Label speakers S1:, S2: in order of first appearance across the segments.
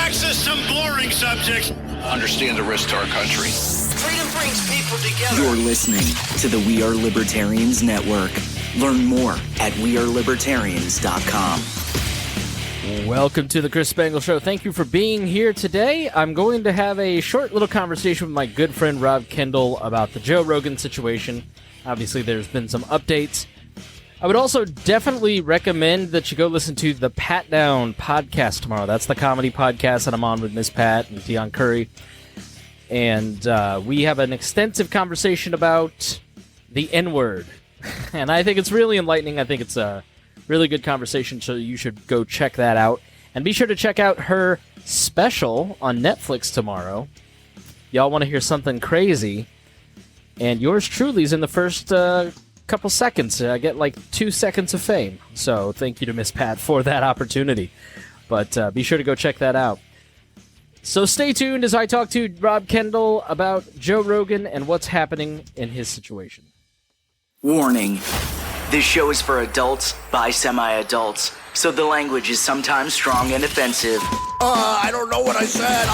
S1: access some boring subjects.
S2: Understand the risk to our country.
S1: Freedom brings people together.
S3: You're listening to the We Are Libertarians Network. Learn more at wearelibertarians.com.
S4: Welcome to the Chris Spangle Show. Thank you for being here today. I'm going to have a short little conversation with my good friend Rob Kendall about the Joe Rogan situation. Obviously, there's been some updates. I would also definitely recommend that you go listen to the Pat Down podcast tomorrow. That's the comedy podcast that I'm on with Miss Pat and Dion Curry. And we have an extensive conversation about the N-word. And I think it's really enlightening. I think it's a really good conversation, so you should go check that out. And be sure to check out her special on Netflix tomorrow. Y'all want to hear something crazy? And yours truly is in the first couple seconds. I get like 2 seconds of fame. So thank you to Miss Pat for that opportunity. But be sure to go check that out. So stay tuned as I talk to Rob Kendall about Joe Rogan and what's happening in his situation.
S3: Warning. This show is for adults by semi-adults, so the language is sometimes strong and offensive.
S1: I don't know what I said.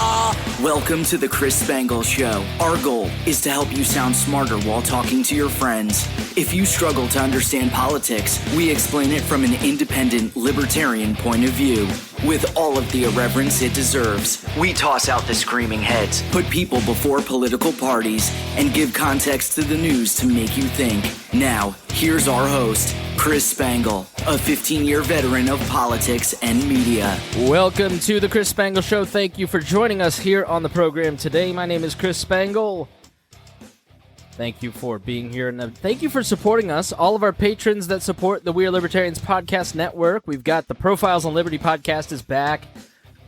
S3: Welcome to the Chris Spangle Show. Our goal is to help you sound smarter while talking to your friends. If you struggle to understand politics, we explain it from an independent, libertarian point of view. With all of the irreverence it deserves, we toss out the screaming heads, put people before political parties, and give context to the news to make you think. Now, here's our host, Chris Spangle, a 15-year veteran of politics and media.
S4: Welcome to the Chris Spangle Show. Thank you for joining us here on the program today. My name is Chris Spangle. Thank you for being here, and thank you for supporting us. All of our patrons that support the We Are Libertarians podcast network. We've got the Profiles on Liberty podcast is back.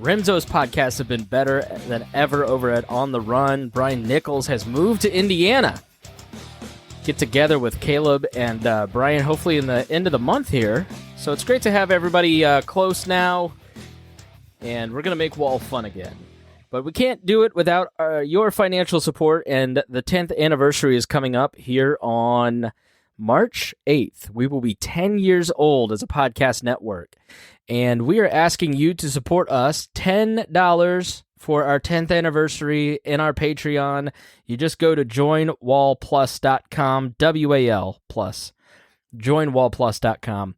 S4: Remzo's podcasts have been better than ever over at On the Run. Brian Nichols has moved to Indiana. Get together with Caleb and Brian hopefully in the end of the month here. So it's great to have everybody close now, and we're going to make Wall fun again. But we can't do it without your financial support, and the 10th anniversary is coming up here on March 8th. We will be 10 years old as a podcast network, and we are asking you to support us $10 for our 10th anniversary in our Patreon. You just go to joinwallplus.com, WAL plus, joinwallplus.com.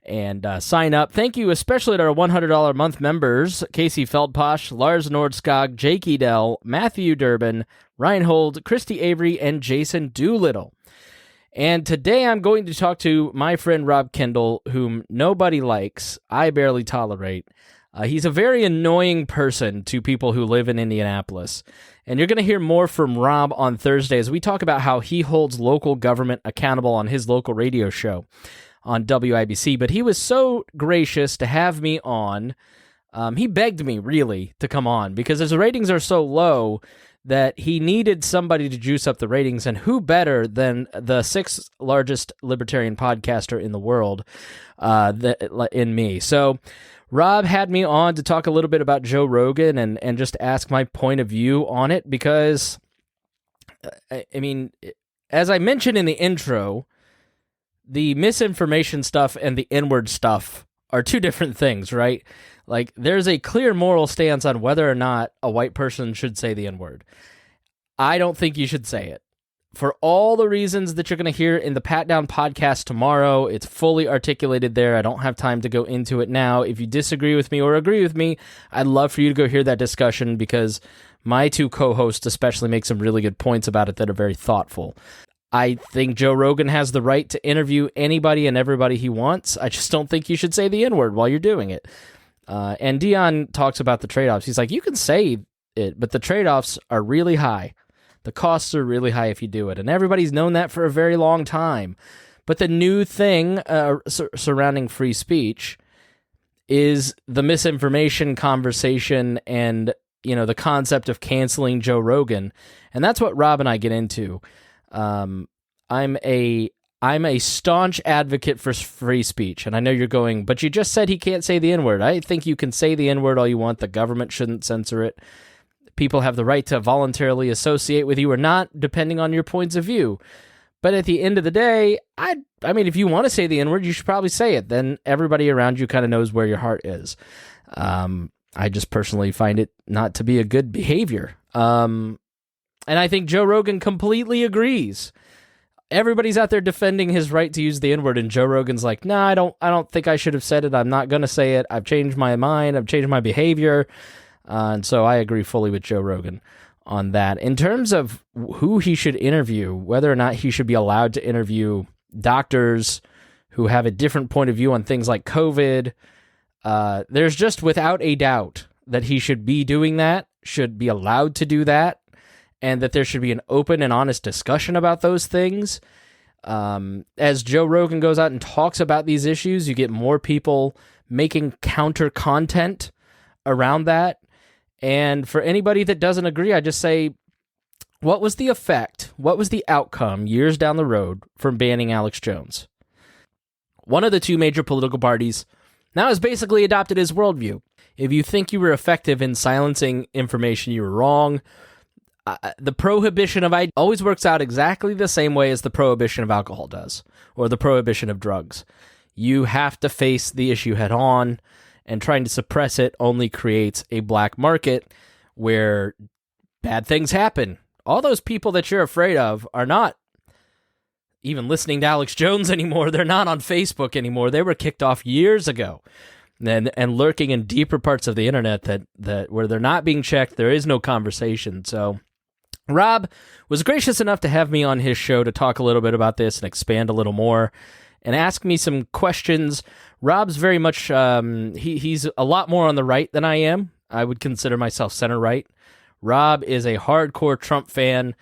S4: And sign up. Thank you especially to our $100 a month members, Casey Feldposh, Lars Nordskog, Jake Edel, Matthew Durbin, Reinhold, Christy Avery, and Jason Doolittle. And today I'm going to talk to my friend Rob Kendall, whom nobody likes, I barely tolerate. He's a very annoying person to people who live in Indianapolis. And you're going to hear more from Rob on Thursday as we talk about how he holds local government accountable on his local radio show on WIBC, but he was so gracious to have me on. He begged me, really, to come on, because his ratings are so low that he needed somebody to juice up the ratings, and who better than the 6th largest libertarian podcaster in the world, in me. So Rob had me on to talk a little bit about Joe Rogan and just ask my point of view on it, because, I mean, as I mentioned in the intro, the misinformation stuff and the N-word stuff are two different things, right? Like, there's a clear moral stance on whether or not a white person should say the N-word. I don't think you should say it. For all the reasons that you're going to hear in the Pat Down podcast tomorrow, it's fully articulated there. I don't have time to go into it now. If you disagree with me or agree with me, I'd love for you to go hear that discussion, because my two co-hosts especially make some really good points about it that are very thoughtful. I think Joe Rogan has the right to interview anybody and everybody he wants. I just don't think you should say the N-word while you're doing it. And Dion talks about the trade-offs. He's like, you can say it, but the trade-offs are really high. The costs are really high if you do it. And everybody's known that for a very long time. But the new thing surrounding free speech is the misinformation conversation and, you know, the concept of canceling Joe Rogan. And that's what Rob and I get into. I'm a staunch advocate for free speech, and I know you're going, but you just said he can't say the N-word. I think you can say the N-word all you want. The government shouldn't censor it. People have the right to voluntarily associate with you or not, depending on your points of view. But at the end of the day, I mean, if you want to say the N-word, you should probably say it. Then everybody around you kind of knows where your heart is. I just personally find it not to be a good behavior. And I think Joe Rogan completely agrees. Everybody's out there defending his right to use the N-word, and Joe Rogan's like, nah, I don't think I should have said it. I'm not going to say it. I've changed my mind. I've changed my behavior. And so I agree fully with Joe Rogan on that. In terms of who he should interview, whether or not he should be allowed to interview doctors who have a different point of view on things like COVID, there's just without a doubt that he should be doing that, should be allowed to do that, and that there should be an open and honest discussion about those things. As Joe Rogan goes out and talks about these issues, you get more people making counter content around that. And for anybody that doesn't agree, I just say, what was the effect? What was the outcome years down the road from banning Alex Jones? One of the two major political parties now has basically adopted his worldview. If you think you were effective in silencing information, you were wrong. The prohibition of always works out exactly the same way as the prohibition of alcohol does, or the prohibition of drugs. You have to face the issue head on, and trying to suppress it only creates a black market where bad things happen. All those people that you're afraid of are not even listening to Alex Jones anymore. They're not on Facebook anymore. They were kicked off years ago. And lurking in deeper parts of the internet that where they're not being checked, there is no conversation. So Rob was gracious enough to have me on his show to talk a little bit about this and expand a little more and ask me some questions. Rob's very much, he's a lot more on the right than I am. I would consider myself center-right. Rob is a hardcore Trump fan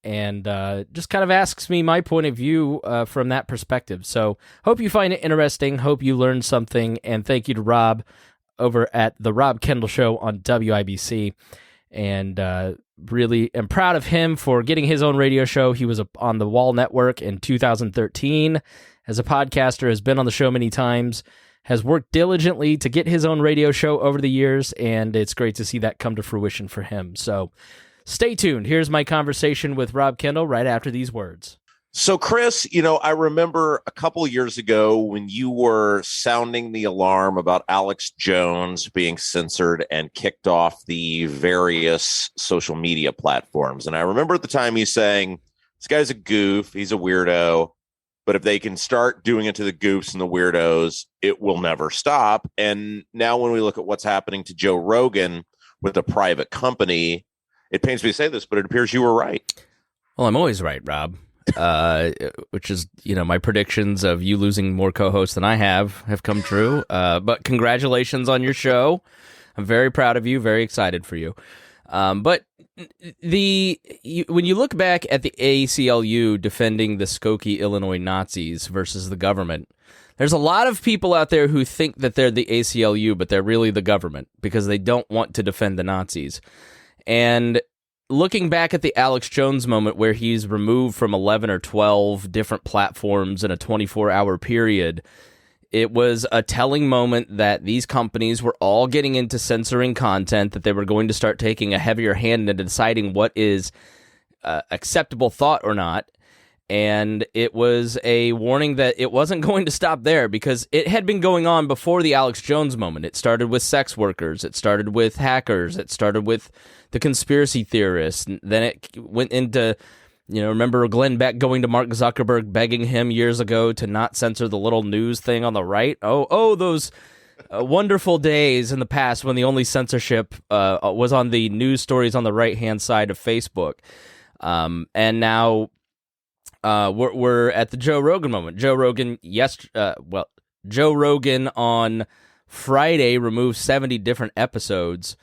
S4: and just kind of asks me my point of view from that perspective. So hope you find it interesting. Hope you learned something. And thank you to Rob over at the Rob Kendall Show on WIBC. And really am proud of him for getting his own radio show. He was on the Wall Network in 2013 as a podcaster, has been on the show many times, has worked diligently to get his own radio show over the years, and it's great to see that come to fruition for him. So stay tuned. Here's my conversation with Rob Kendall right after these words.
S5: So, Chris, I remember a couple of years ago when you were sounding the alarm about Alex Jones being censored and kicked off the various social media platforms. And I remember at the time you saying, this guy's a goof, he's a weirdo, but if they can start doing it to the goofs and the weirdos, it will never stop. And now when we look at what's happening to Joe Rogan with a private company, it pains me to say this, but it appears you were right.
S4: Well, I'm always right, Rob. Which is, my predictions of you losing more co-hosts than I have come true. But congratulations on your show. I'm very proud of you, very excited for you. But when you look back at the ACLU defending the Skokie, Illinois Nazis versus the government, there's a lot of people out there who think that they're the ACLU, but they're really the government because they don't want to defend the Nazis. And looking back at the Alex Jones moment where he's removed from 11 or 12 different platforms in a 24-hour period, it was a telling moment that these companies were all getting into censoring content, that they were going to start taking a heavier hand in deciding what is acceptable thought or not. And it was a warning that it wasn't going to stop there because it had been going on before the Alex Jones moment. It started with sex workers. It started with hackers. It started with the conspiracy theorists. And then it went into, remember Glenn Beck going to Mark Zuckerberg, begging him years ago to not censor the little news thing on the right. Oh, those wonderful days in the past when the only censorship was on the news stories on the right-hand side of Facebook. And now we're at the Joe Rogan moment. Joe Rogan on Friday removed 70 different episodes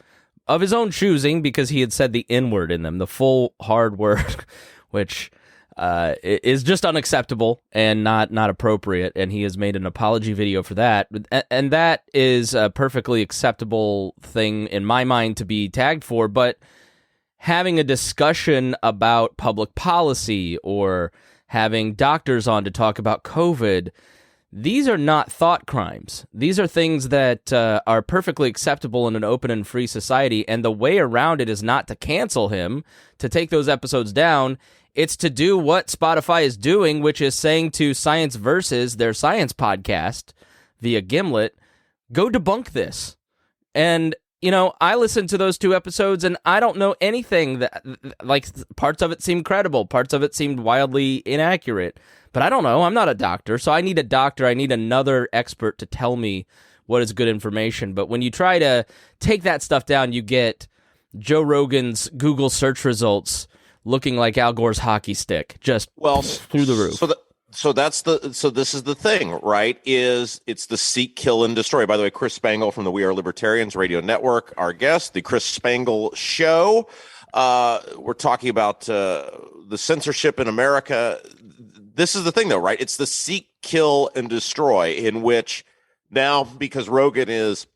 S4: of his own choosing because he had said the N-word in them, the full hard word, which is just unacceptable and not appropriate. And he has made an apology video for that. And that is a perfectly acceptable thing in my mind to be tagged for. But having a discussion about public policy or having doctors on to talk about COVID, these are not thought crimes. These are things that are perfectly acceptable in an open and free society, and the way around it is not to cancel him, to take those episodes down. It's to do what Spotify is doing, which is saying to Science Versus, their science podcast, via Gimlet, go debunk this. And I listened to those 2 episodes and I don't know anything that, like, parts of it seemed credible, parts of it seemed wildly inaccurate. But I don't know. I'm not a doctor, so I need a doctor. I need another expert to tell me what is good information. But when you try to take that stuff down, you get Joe Rogan's Google search results looking like Al Gore's hockey stick, just through the roof.
S5: So this is the thing, right? It's the seek, kill, and destroy. By the way, Chris Spangle from the We Are Libertarians Radio Network, our guest, the Chris Spangle Show. We're talking about the censorship in America. This is the thing, though, right? It's the seek, kill, and destroy, in which now, because Rogan is,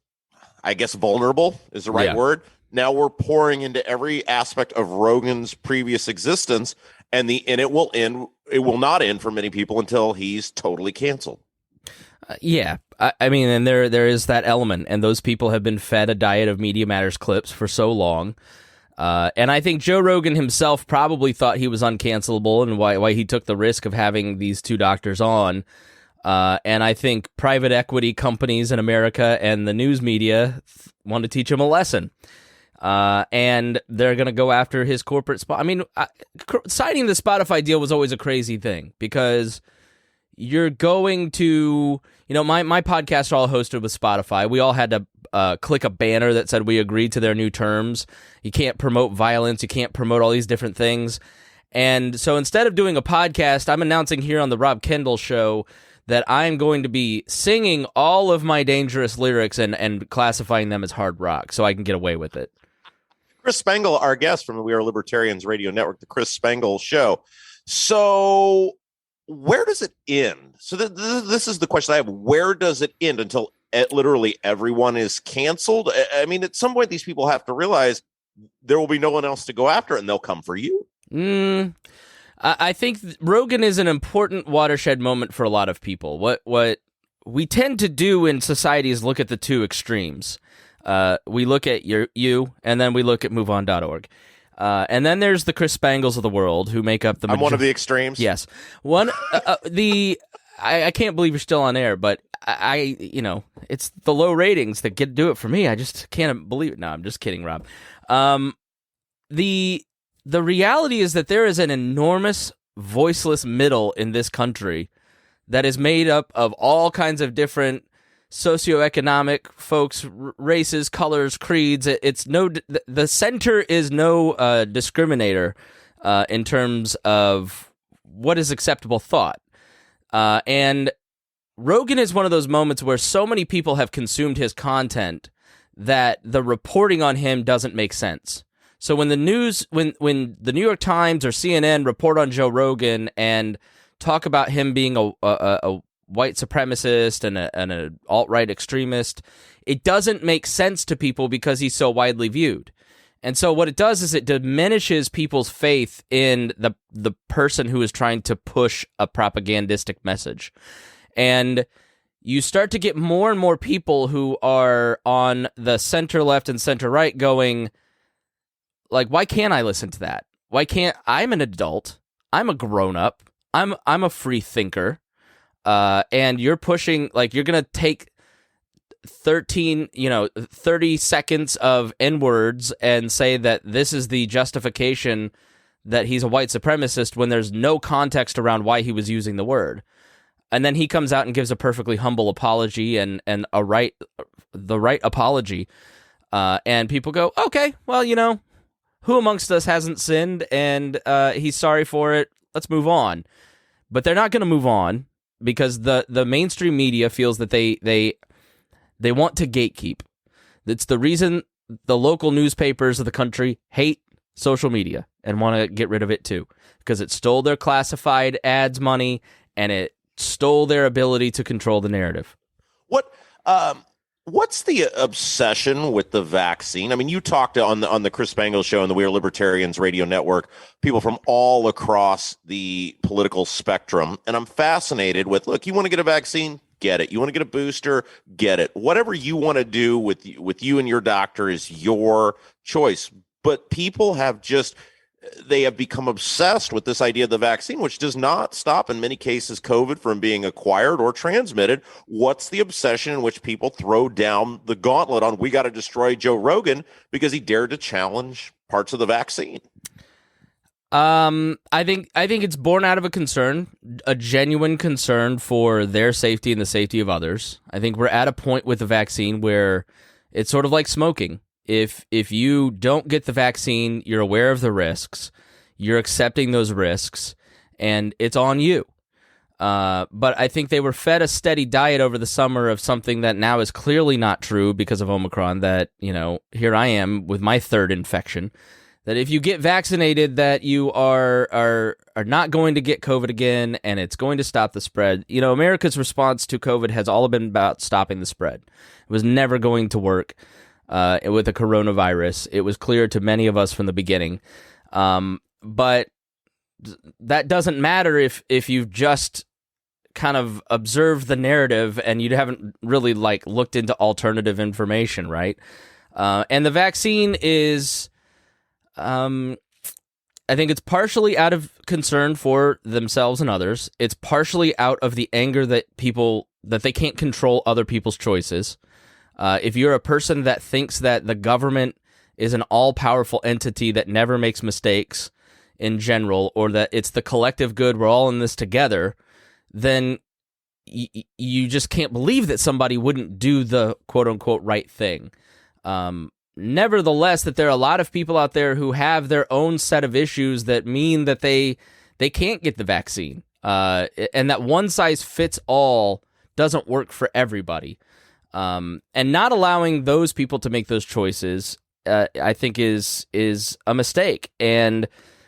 S5: I guess, vulnerable is the right word. Now we're pouring into every aspect of Rogan's previous existence, and it will end. It will not end for many people until he's totally canceled.
S4: I mean, and there is that element, and those people have been fed a diet of Media Matters clips for so long. And I think Joe Rogan himself probably thought he was uncancelable, and why he took the risk of having these 2 doctors on. And I think private equity companies in America and the news media want to teach him a lesson. And they're going to go after his corporate spot. I mean, signing the Spotify deal was always a crazy thing, because you're going to, my podcasts are all hosted with Spotify. We all had to click a banner that said we agreed to their new terms. You can't promote violence. You can't promote all these different things. And so instead of doing a podcast, I'm announcing here on the Rob Kendall Show that I'm going to be singing all of my dangerous lyrics and classifying them as hard rock so I can get away with it.
S5: Chris Spangle, our guest from the We Are Libertarians Radio Network, the Chris Spangle Show. So where does it end? So this is the question I have. Where does it end until literally everyone is canceled? I mean, at some point, these people have to realize there will be no one else to go after, and they'll come for you.
S4: I think Rogan is an important watershed moment for a lot of people. What we tend to do in society is look at the 2 extremes. We look at you, and then we look at MoveOn.org. And then there's the Chris Spangles of the world who make up the...
S5: I'm one of the extremes.
S4: Yes. I can't believe you're still on air, but it's the low ratings that do it for me. I just can't believe it. No, I'm just kidding, Rob. The reality is that there is an enormous voiceless middle in this country that is made up of all kinds of different socioeconomic folks, races, colors, creeds. The center is no discriminator in terms of what is acceptable thought. And Rogan is one of those moments where so many people have consumed his content that the reporting on him doesn't make sense. So when the New York Times or CNN report on Joe Rogan and talk about him being a white supremacist and an alt-right extremist, it doesn't make sense to people because he's so widely viewed. And so what it does is it diminishes people's faith in the person who is trying to push a propagandistic message. And you start to get more and more people who are on the center left and center right going, like, why can't I listen to that? Why can't I'm an adult? I'm a grown-up. I'm a free thinker. And you're pushing, like, you're going to take 30 seconds of N-words and say that this is the justification that he's a white supremacist when there's no context around why he was using the word. And then he comes out and gives a perfectly humble apology and the right apology. And people go, okay, well, who amongst us hasn't sinned, and he's sorry for it. Let's move on. But they're not going to move on because the mainstream media feels that they want to gatekeep. It's the reason the local newspapers of the country hate social media and want to get rid of it too, because it stole their classified ads money and it stole their ability to control the narrative.
S5: What's the obsession with the vaccine? I mean, you talked on the Chris Spangle Show and the We Are Libertarians Radio Network, people from all across the political spectrum, and I'm fascinated with, look, you want to get a vaccine? Get it. You want to get a booster? Get it. Whatever you want to do with you and your doctor is your choice. But people have just they have become obsessed with this idea of the vaccine, which does not stop, in many cases, COVID from being acquired or transmitted. What's the obsession in which people throw down the gauntlet on, we got to destroy Joe Rogan because he dared to challenge parts of the vaccine?
S4: I think it's born out of a concern, a genuine concern for their safety and the safety of others. I think we're at a point with the vaccine where it's sort of like smoking. If you don't get the vaccine, you're aware of the risks, you're accepting those risks, and it's on you. But I think they were fed a steady diet over the summer of something that now is clearly not true because of Omicron, that, here I am with my third infection, that if you get vaccinated, that you are not going to get COVID again, and it's going to stop the spread. America's response to COVID has all been about stopping the spread. It was never going to work. With the coronavirus, it was clear to many of us from the beginning. But that doesn't matter if you've just kind of observed the narrative and you haven't really looked into alternative information, right? And the vaccine is, I think it's partially out of concern for themselves and others. It's partially out of the anger that they can't control other people's choices. If you're a person that thinks that the government is an all-powerful entity that never makes mistakes in general, or that it's the collective good, we're all in this together, then you just can't believe that somebody wouldn't do the quote-unquote right thing. Nevertheless, that there are a lot of people out there who have their own set of issues that mean that they can't get the vaccine, and that one-size-fits-all doesn't work for everybody. And not allowing those people to make those choices, I think is a mistake. And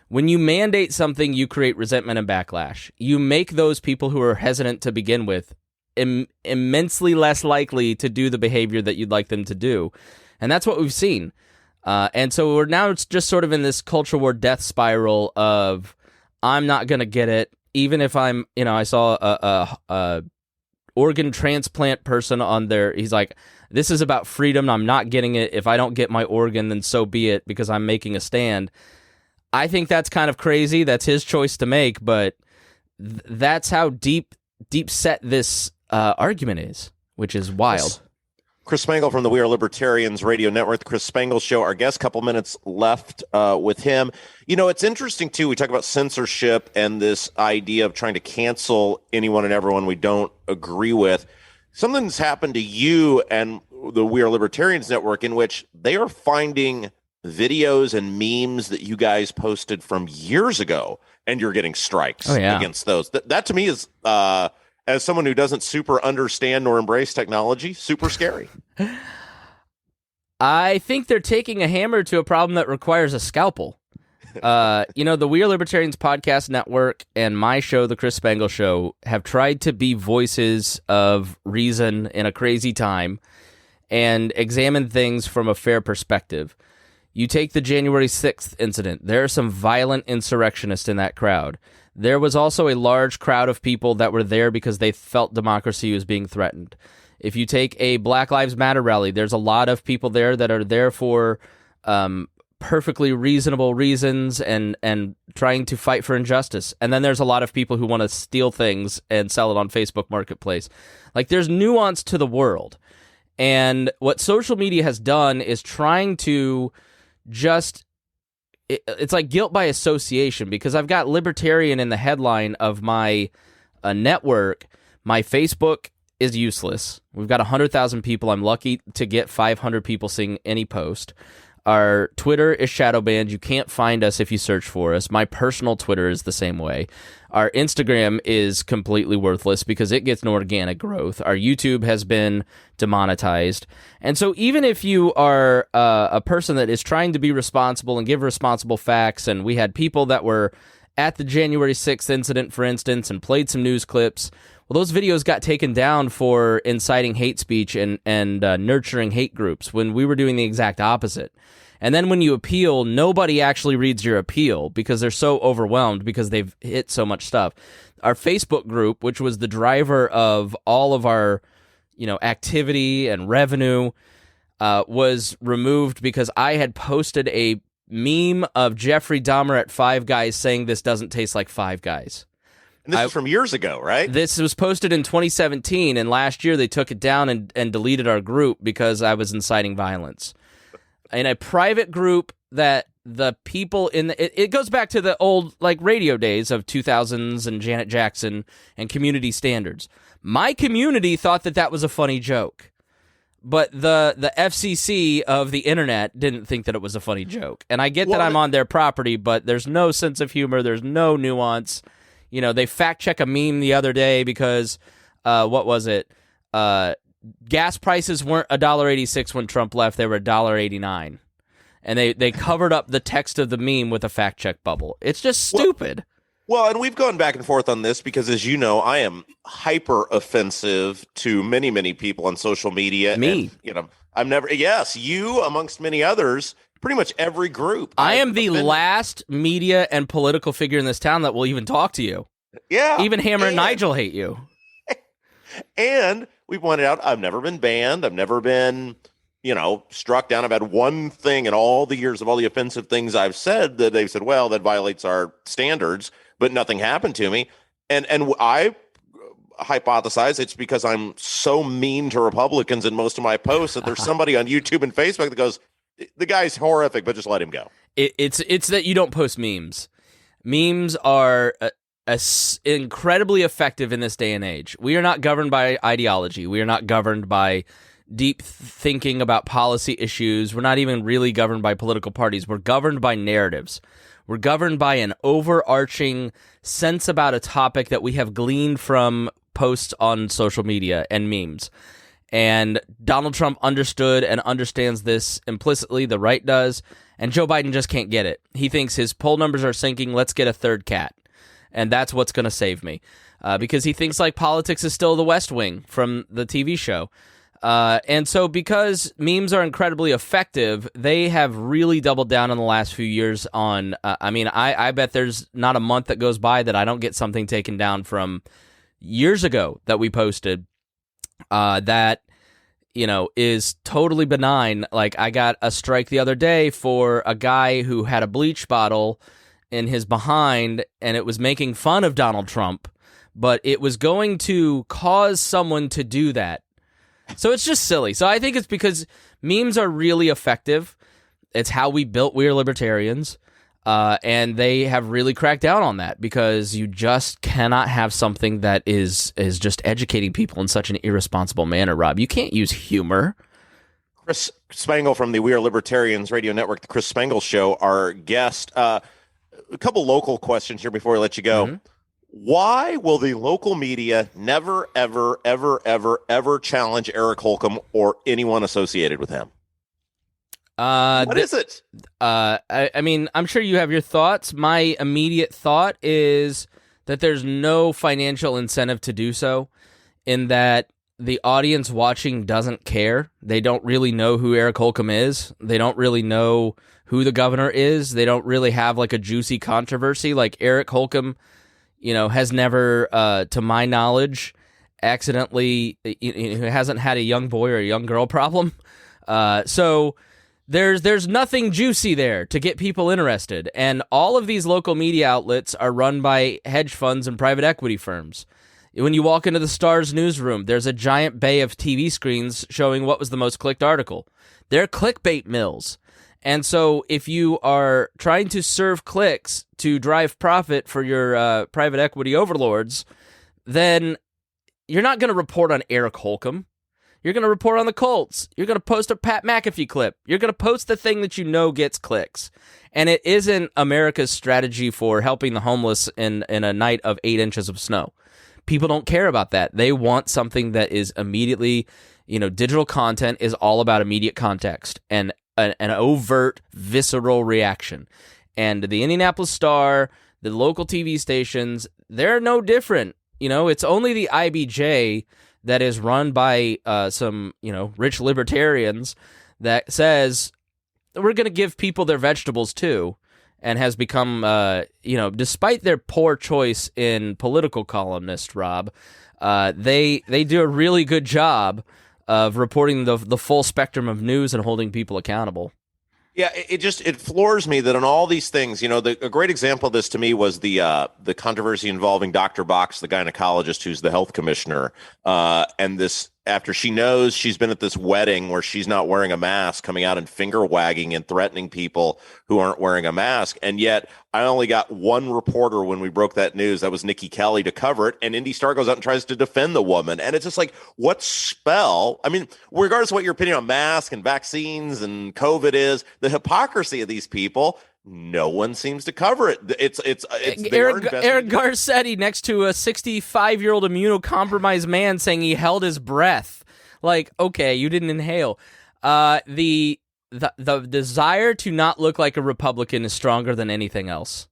S4: when you mandate something, you create resentment and backlash. You make those people who are hesitant to begin with immensely less likely to do the behavior that you'd like them to do. And that's what we've seen. And so we're now just sort of in this culture war death spiral of, I'm not going to get it, even if I'm, I saw a organ transplant person on there. He's like, this is about freedom. I'm not getting it. If I don't get my organ, then so be it, because I'm making a stand. I think that's kind of crazy. That's his choice to make, but that's how deep set this argument is, which is wild.
S5: Chris Spangle from the We Are Libertarians radio network, the Chris Spangle Show. Our guest, couple minutes left with him. It's interesting, too. We talk about censorship and this idea of trying to cancel anyone and everyone we don't agree with. Something's happened to you and the We Are Libertarians network, in which they are finding videos and memes that you guys posted from years ago, and you're getting strikes against those. That to me is... as someone who doesn't super understand nor embrace technology, super scary.
S4: I think they're taking a hammer to a problem that requires a scalpel. The We Are Libertarians podcast network and my show, The Chris Spangle Show, have tried to be voices of reason in a crazy time and examine things from a fair perspective. You take the January 6th incident. There are some violent insurrectionists in that crowd. There was also a large crowd of people that were there because they felt democracy was being threatened. If you take a Black Lives Matter rally, there's a lot of people there that are there for perfectly reasonable reasons and trying to fight for injustice. And then there's a lot of people who want to steal things and sell it on Facebook Marketplace. There's nuance to the world. And what social media has done is trying to just... It's like guilt by association, because I've got libertarian in the headline of my network. My Facebook is useless. We've got 100,000 people. I'm lucky to get 500 people seeing any post. Our Twitter is shadow banned. You can't find us if you search for us. My personal Twitter is the same way. Our Instagram is completely worthless because it gets no organic growth. Our YouTube has been demonetized. And so even if you are a person that is trying to be responsible and give responsible facts, and we had people that were at the January 6th incident, for instance, and played some news clips, well, those videos got taken down for inciting hate speech and nurturing hate groups when we were doing the exact opposite. And then when you appeal, nobody actually reads your appeal because they're so overwhelmed because they've hit so much stuff. Our Facebook group, which was the driver of all of our, activity and revenue, was removed because I had posted a meme of Jeffrey Dahmer at Five Guys saying this doesn't taste like Five Guys.
S5: And this is from years ago, right?
S4: This was posted in 2017, and last year they took it down and deleted our group because I was inciting violence. In a private group that the people in it goes back to the old like radio days of 2000s and Janet Jackson and community standards. My community thought that was a funny joke, but the FCC of the internet didn't think that it was a funny joke. And I get that I'm on their property, but there's no sense of humor. There's no nuance. You know, they fact check a meme the other day because what was it? Gas prices weren't $1.86 when Trump left; they were $1.89. And they covered up the text of the meme with a fact check bubble. It's just stupid.
S5: Well, and we've gone back and forth on this because, as you know, I am hyper offensive to many, many people on social media.
S4: Me.
S5: And, I'm never. Yes, you amongst many others. Pretty much every group.
S4: I am the last media and political figure in this town that will even talk to you.
S5: Yeah.
S4: Even Hammer and Nigel hate you.
S5: And we pointed out I've never been banned. I've never been, struck down. I've had one thing in all the years of all the offensive things I've said that they've said, well, that violates our standards, but nothing happened to me. And I hypothesize it's because I'm so mean to Republicans in most of my posts that there's somebody on YouTube and Facebook that goes, the guy's horrific, but just let him go.
S4: It's that you don't post memes. Memes are incredibly effective in this day and age. We are not governed by ideology. We are not governed by deep thinking about policy issues. We're not even really governed by political parties. We're governed by narratives. We're governed by an overarching sense about a topic that we have gleaned from posts on social media and memes. And Donald Trump understood and understands this implicitly. The right does. And Joe Biden just can't get it. He thinks his poll numbers are sinking. Let's get a third cat. And that's what's going to save me. Because he thinks like politics is still the West Wing from the TV show. And so because memes are incredibly effective, they have really doubled down in the last few years on, I bet there's not a month that goes by that I don't get something taken down from years ago that we posted. That, is totally benign. Like, I got a strike the other day for a guy who had a bleach bottle in his behind, and it was making fun of Donald Trump, but it was going to cause someone to do that. So it's just silly. So I think it's because memes are really effective. It's how we built We Are Libertarians. And they have really cracked down on that because you just cannot have something that is just educating people in such an irresponsible manner, Rob. You can't use humor.
S5: Chris Spangle from the We Are Libertarians radio network, the Chris Spangle Show, our guest. A couple local questions here before I let you go. Mm-hmm. Why will the local media never, ever, ever, ever, ever challenge Eric Holcomb or anyone associated with him? What is it?
S4: I'm sure you have your thoughts. My immediate thought is that there's no financial incentive to do so, in that the audience watching doesn't care. They don't really know who Eric Holcomb is. They don't really know who the governor is. They don't really have like a juicy controversy. Like Eric Holcomb, has never, to my knowledge, accidentally, hasn't had a young boy or a young girl problem. So there's nothing juicy there to get people interested. And all of these local media outlets are run by hedge funds and private equity firms. When you walk into the Star's newsroom, there's a giant bay of TV screens showing what was the most clicked article. They're clickbait mills. And so if you are trying to serve clicks to drive profit for your private equity overlords, then you're not going to report on Eric Holcomb. You're going to report on the Colts. You're going to post a Pat McAfee clip. You're going to post the thing that you know gets clicks. And it isn't America's strategy for helping the homeless in a night of 8 inches of snow. People don't care about that. They want something that is immediately, digital content is all about immediate context and an overt, visceral reaction. And the Indianapolis Star, the local TV stations, they're no different. It's only the IBJ that is run by some, rich libertarians that says we're going to give people their vegetables too, and has become, despite their poor choice in political columnist, Rob, they do a really good job of reporting the full spectrum of news and holding people accountable.
S5: Yeah, it floors me that on all these things, a great example of this to me was the controversy involving Dr. Box, the gynecologist who's the health commissioner, and this after she knows she's been at this wedding where she's not wearing a mask, coming out and finger wagging and threatening people who aren't wearing a mask, and yet I only got one reporter when we broke that news. That was Nikki Kelly to cover it, and Indy Star goes out and tries to defend the woman, and it's just like, what spell? I mean, regardless of what your opinion on masks and vaccines and COVID is, the hypocrisy of these people. No one seems to cover it. It's
S4: Eric Garcetti next to a 65-year-old immunocompromised man saying he held his breath. Like, okay, you didn't inhale. The desire to not look like a Republican is stronger than anything else.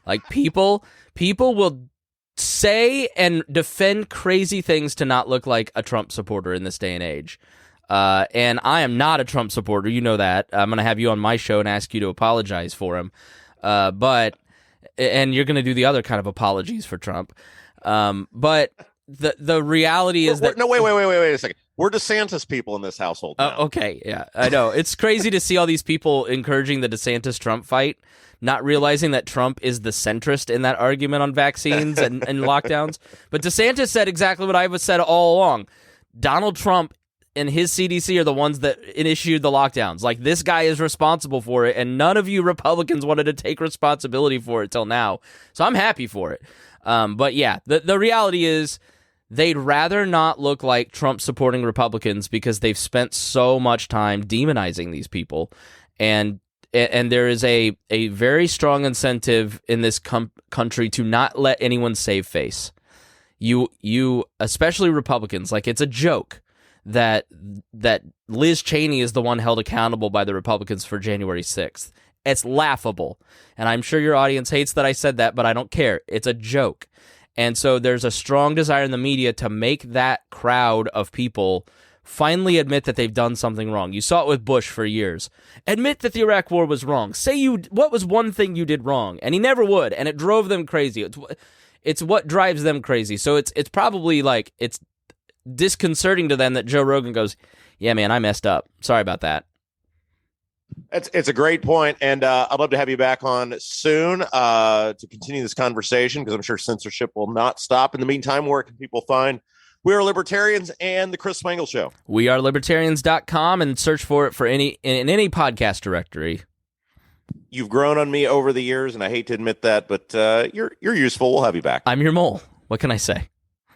S4: Like people will say and defend crazy things to not look like a Trump supporter in this day and age. And I am not a Trump supporter. You know that. I'm going to have you on my show and ask you to apologize for him. And you're going to do the other kind of apologies for Trump. But the reality is that...
S5: No, wait a second. We're DeSantis people in this household now.
S4: Okay, yeah, I know. It's crazy to see all these people encouraging the DeSantis-Trump fight, not realizing that Trump is the centrist in that argument on vaccines and lockdowns. But DeSantis said exactly what I've said all along. Donald Trump and his CDC are the ones that initiated the lockdowns. Like, this guy is responsible for it, and none of you Republicans wanted to take responsibility for it till now. So I'm happy for it. But yeah, the reality is they'd rather not look like Trump-supporting Republicans because they've spent so much time demonizing these people. And there is a very strong incentive in this country to not let anyone save face. You especially Republicans, like, it's a joke that Liz Cheney is the one held accountable by the Republicans for January 6th. It's laughable. And I'm sure your audience hates that I said that, but I don't care. It's a joke. And so there's a strong desire in the media to make that crowd of people finally admit that they've done something wrong. You saw it with Bush for years. Admit that the Iraq War was wrong. Say what was one thing you did wrong? And he never would, and it drove them crazy. It's what drives them crazy. So it's probably like it's disconcerting to them that Joe Rogan goes, yeah, man, I messed up. Sorry about that.
S5: It's a great point, and I'd love to have you back on soon to continue this conversation, because I'm sure censorship will not stop. In the meantime, where can people find We Are Libertarians and The Chris Spangle Show?
S3: WeAreLibertarians.com, and search for it in any podcast directory.
S5: You've grown on me over the years, and I hate to admit that, but you're useful. We'll have you back.
S3: I'm your mole. What can I say?